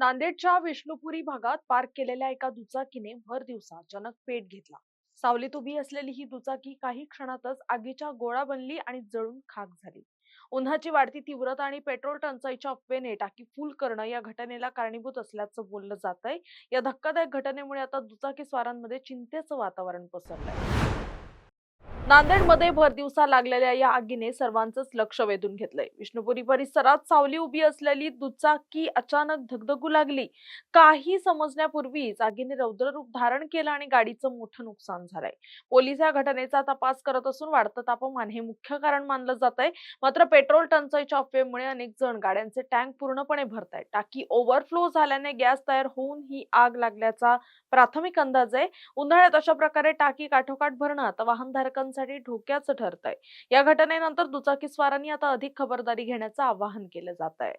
नांदेडच्या विष्णुपुरी भागात पार्क केलेल्या एका दुचाकीने भर दिवसा अचानक पेट घेतला। सावलीत उभी असलेली ही दुचाकी काही क्षणातच आगीच्या गोळा बनली आणि जळून खाक झाली। उन्हाची वाढती तीव्रता आणि पेट्रोल टंचाईच्या अफवेने टाकी फुल करणं या घटनेला कारणीभूत असल्याचं बोललं जातंय। या धक्कादायक घटनेमुळे आता दुचाकी स्वारांमध्ये चिंतेचं वातावरण पसरलंय। नांदेडमध्ये भर दिवसा लागलेल्या या आगीने सर्वांचंच लक्ष वेधून घेतलंय। विष्णुपुरी परिसरात सावली उभी असलेली दुचाकी अचानक धगधगू लागली। काही समजण्यापूर्वीच आगीने रौद्र रूप धारण केलं आणि गाडीचं मोठं नुकसान झालंय। पोलीस या घटनेचा तपास करत असून वाढतं तापमान हे मुख्य कारण मानलं जातंय। मात्र पेट्रोल टंचाईच्या अफवेमुळे अनेक जण गाड्यांचे टँक पूर्णपणे भरतायत। टाकी ओव्हरफ्लो झाल्याने गॅस तयार होऊन ही आग लागल्याचा प्राथमिक अंदाज आहे। उन्हाळ्यात अशा प्रकारे टाकी काठोकाठ भरणं आता वाहनधारकांसाठी धोक्याचं ठरतंय। या घटनेनंतर दुचाकीस्वारांनी आता अधिक खबरदारी घेण्याचं आवाहन केलं जात आहे।